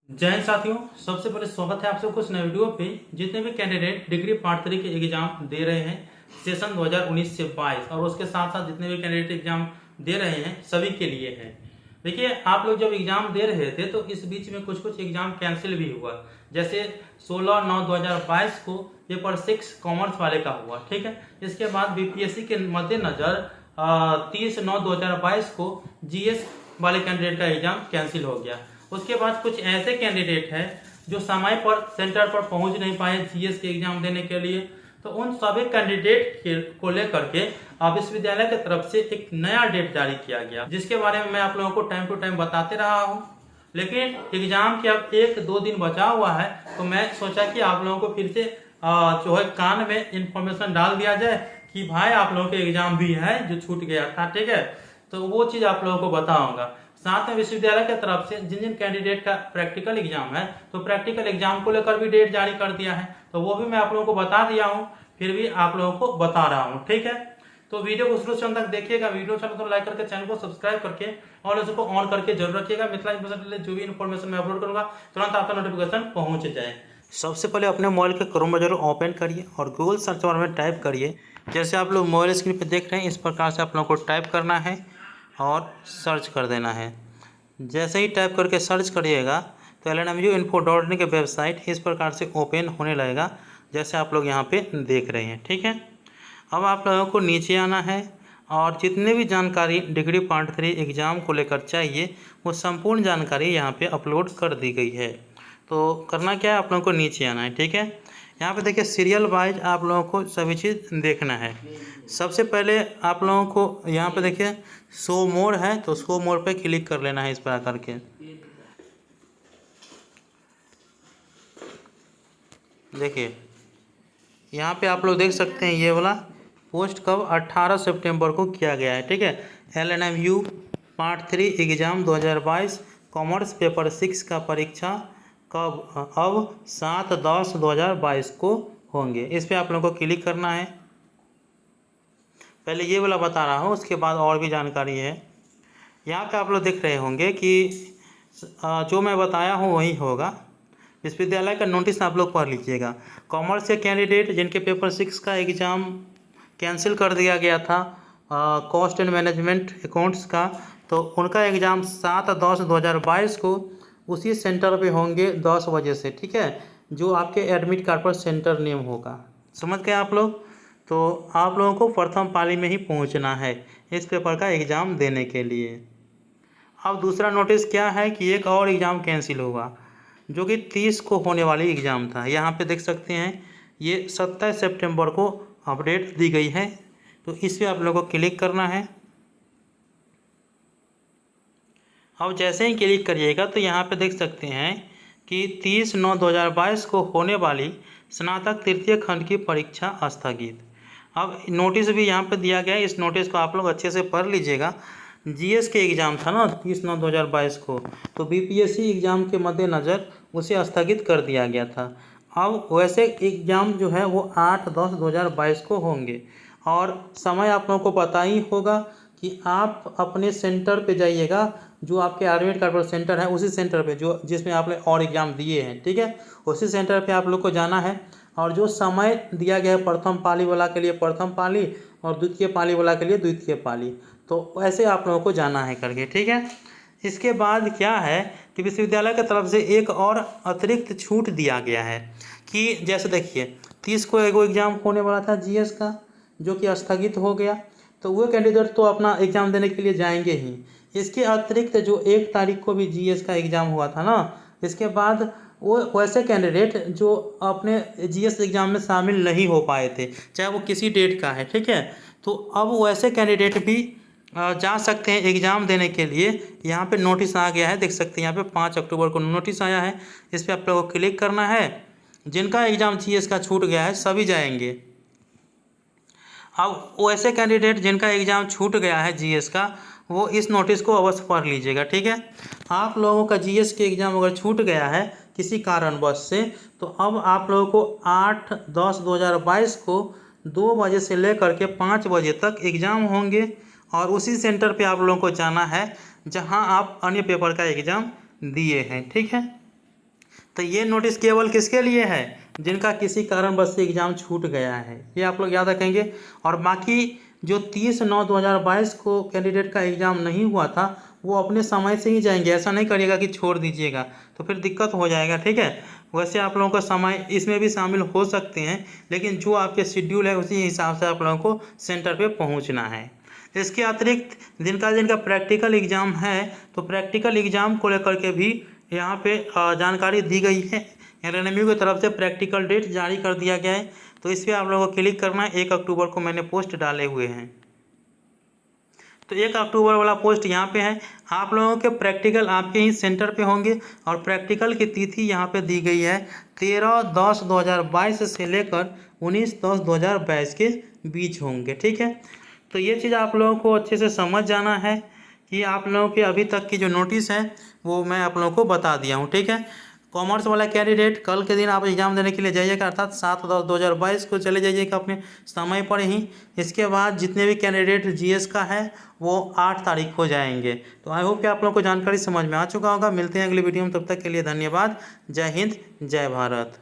जय हिंद साथियों। सबसे पहले स्वागत है आप सबको इस नए वीडियो पे। जितने भी कैंडिडेट डिग्री पार्ट 3 के एग्जाम दे रहे हैं सेशन 2019 से 22 और उसके साथ साथ जितने भी कैंडिडेट एग्जाम दे रहे हैं सभी के लिए है। देखिए, आप लोग जब एग्जाम दे रहे थे तो इस बीच में कुछ कुछ एग्जाम कैंसिल भी हुआ। जैसे 16/9/2022 को पेपर 6 कॉमर्स वाले का हुआ, ठीक है। इसके बाद बीपीएससी के मद्देनजर 30/9/2022 को जीएस वाले कैंडिडेट का एग्जाम कैंसिल हो गया। उसके बाद कुछ ऐसे कैंडिडेट हैं जो समय पर सेंटर पर पहुंच नहीं पाए जीएस के एग्जाम देने के लिए, तो उन सभी कैंडिडेट को लेकर के विश्वविद्यालय की तरफ से एक नया डेट जारी किया गया, जिसके बारे में मैं आप लोगों को टाइम टू टाइम बताते रहा हूं। लेकिन एग्जाम के अब 1-2 दिन बचा हुआ है, तो मैं सोचा कि आप लोगों को फिर से जो है कान में इंफॉर्मेशन डाल दिया जाए कि भाई आप लोगों के एग्जाम भी है जो छूट गया था, ठीक है। तो वो चीज आप लोगों को बताऊंगा। साथ में विश्वविद्यालय की तरफ से जिन जिन कैंडिडेट का प्रैक्टिकल एग्जाम है तो प्रैक्टिकल एग्जाम को लेकर भी डेट जारी कर दिया है, तो वो भी मैं आप लोगों को बता दिया हूं, फिर भी आप लोगों को बता रहा हूं, ठीक है। तो वीडियो को शुरू से अंत तक देखिएगा। वीडियो चैनल को लाइक करके चैनल को सब्सक्राइब करके और उसको ऑन करके जरूर रखिएगा। मिथिला इंफॉर्मेशन जो भी इन्फॉर्मेशन मैं अपलोड करूंगा तुरंत आपका नोटिफिकेशन पहुंच जाए। सबसे पहले अपने मोबाइल के क्रोम ब्राउज़र ओपन करिए और गूगल सर्च बार में टाइप करिए। जैसे आप लोग मोबाइल स्क्रीन पर देख रहे हैं, इस प्रकार से आप लोगों को टाइप करना है और सर्च कर देना है। जैसे ही टाइप करके सर्च करिएगा तो lnmu.info.in के वेबसाइट इस प्रकार से ओपन होने लगेगा, जैसे आप लोग यहाँ पे देख रहे हैं, ठीक है। अब आप लोगों को नीचे आना है और जितने भी जानकारी डिग्री पार्ट 3 एग्ज़ाम को लेकर चाहिए वो संपूर्ण जानकारी यहाँ पे अपलोड कर दी गई है। तो करना क्या है, आप लोगों को नीचे आना है, ठीक है। यहाँ पे देखिए सीरियल वाइज आप लोगों को सभी चीज़ देखना है। सबसे पहले आप लोगों को यहाँ पे देखिए शो मोर है, तो शो मोर पे क्लिक कर लेना है इस पर करके। देखिए यहाँ पे आप लोग देख सकते हैं ये वाला पोस्ट कब 18 सितंबर को किया गया है, ठीक है। LNMU part 3 exam 2022 commerce paper 6 का परीक्षा कब अब 7/10/2022 को होंगे। इस पर आप लोगों को क्लिक करना है। पहले ये वाला बता रहा हूँ, उसके बाद और भी जानकारी है। यहाँ पे आप लोग देख रहे होंगे कि जो मैं बताया हूँ वही होगा। विश्वविद्यालय का नोटिस आप लोग पढ़ लीजिएगा। कॉमर्स के कैंडिडेट जिनके पेपर 6 का एग्ज़ाम कैंसिल कर दिया गया था कॉस्ट एंड मैनेजमेंट अकाउंट्स का, तो उनका एग्ज़ाम 7/10/2022 को उसी सेंटर पे होंगे 10 बजे से, ठीक है। जो आपके एडमिट कार्ड पर सेंटर नेम होगा, समझ गए आप लोग। तो आप लोगों को प्रथम पाली में ही पहुंचना है इस पेपर का एग्ज़ाम देने के लिए। अब दूसरा नोटिस क्या है कि एक और एग्ज़ाम कैंसिल होगा जो कि 30 को होने वाली एग्ज़ाम था। यहाँ पे देख सकते हैं ये 27 सितंबर को अपडेट दी गई है, तो इस पर आप लोगों को क्लिक करना है। अब जैसे ही क्लिक करिएगा तो यहाँ पे देख सकते हैं कि 30/9/2022 को होने वाली स्नातक तृतीय खंड की परीक्षा स्थगित। अब नोटिस भी यहाँ पे दिया गया है, इस नोटिस को आप लोग अच्छे से पढ़ लीजिएगा। जीएस के एग्ज़ाम था ना 30/9/2022 को, तो बीपीएससी एग्ज़ाम के मद्देनज़र उसे स्थगित कर दिया गया था। अब वैसे एग्ज़ाम जो है वो 8/10/2022 को होंगे और समय आप लोगों को पता ही होगा कि आप अपने सेंटर पे जाइएगा, जो आपके एडमिट कार्ड पर सेंटर है उसी सेंटर पे जो जिसमें आपने और एग्ज़ाम दिए हैं, ठीक है, उसी सेंटर पे आप लोग को जाना है। और जो समय दिया गया है प्रथम पाली वाला के लिए प्रथम पाली और द्वितीय पाली वाला के लिए द्वितीय पाली, तो ऐसे आप लोगों को जाना है करके, ठीक है। इसके बाद क्या है कि विश्वविद्यालय की तरफ से एक और अतिरिक्त छूट दिया गया है कि जैसे देखिए 30 को एगो एग्ज़ाम होने वाला था जीएस का जो कि स्थगित हो गया, तो वो कैंडिडेट तो अपना एग्ज़ाम देने के लिए जाएंगे ही। इसके अतिरिक्त जो 1 तारीख को भी जीएस का एग्ज़ाम हुआ था ना, इसके बाद वो वैसे कैंडिडेट जो अपने जीएस एग्ज़ाम में शामिल नहीं हो पाए थे, चाहे वो किसी डेट का है, ठीक है, तो अब वैसे कैंडिडेट भी जा सकते हैं एग्ज़ाम देने के लिए। यहाँ पे नोटिस आ गया है, देख सकते हैं यहाँ पे 5 अक्टूबर को नोटिस आया है। इस पर आप लोगों को क्लिक करना है। जिनका एग्ज़ाम जीएस का छूट गया है सभी जाएंगे। अब वैसे कैंडिडेट जिनका एग्ज़ाम छूट गया है जीएस का, वो इस नोटिस को अवश्य पढ़ लीजिएगा, ठीक है। आप लोगों का जीएस के एग्ज़ाम अगर छूट गया है किसी कारणवश से, तो अब आप लोगों को 8/10/2022 को 2 बजे से लेकर के 5 बजे तक एग्ज़ाम होंगे और उसी सेंटर पे आप लोगों को जाना है जहां आप अन्य पेपर का एग्ज़ाम दिए हैं, ठीक है। तो ये नोटिस केवल किसके लिए है, जिनका किसी कारणवश से एग्ज़ाम छूट गया है, ये आप लोग याद रखेंगे। और बाकी जो 30/9/2022 को कैंडिडेट का एग्ज़ाम नहीं हुआ था वो अपने समय से ही जाएंगे, ऐसा नहीं करिएगा कि छोड़ दीजिएगा, तो फिर दिक्कत हो जाएगा, ठीक है। वैसे आप लोगों का समय इसमें भी शामिल हो सकते हैं, लेकिन जो आपके शेड्यूल है उसी हिसाब से आप लोगों को सेंटर पे पहुंचना है। इसके अतिरिक्त जिनका प्रैक्टिकल एग्ज़ाम है, तो प्रैक्टिकल एग्ज़ाम को लेकर के भी यहाँ पे जानकारी दी गई है। एलएनएमयू की तरफ से प्रैक्टिकल डेट जारी कर दिया गया है, तो इस पर आप लोगों को क्लिक करना है। 1 अक्टूबर को मैंने पोस्ट डाले हुए हैं, तो 1 अक्टूबर वाला पोस्ट यहाँ पे है। आप लोगों के प्रैक्टिकल आपके ही सेंटर पे होंगे और प्रैक्टिकल की तिथि यहाँ पे दी गई है 13/10/2022 से लेकर 19/10/2022 के बीच होंगे, ठीक है। तो ये चीज़ आप लोगों को अच्छे से समझ जाना है कि आप लोगों के अभी तक की जो नोटिस है वो मैं आप लोगों को बता दिया हूँ, ठीक है। कॉमर्स वाला कैंडिडेट कल के दिन आप एग्ज़ाम देने के लिए जाइएगा, अर्थात 7/10/2022 को चले जाइएगा अपने समय पर ही। इसके बाद जितने भी कैंडिडेट जीएस का है वो 8 तारीख को जाएंगे। तो आई होप कि आप लोगों को जानकारी समझ में आ चुका होगा। मिलते हैं अगली वीडियो में, तब तक के लिए धन्यवाद। जय हिंद, जय भारत।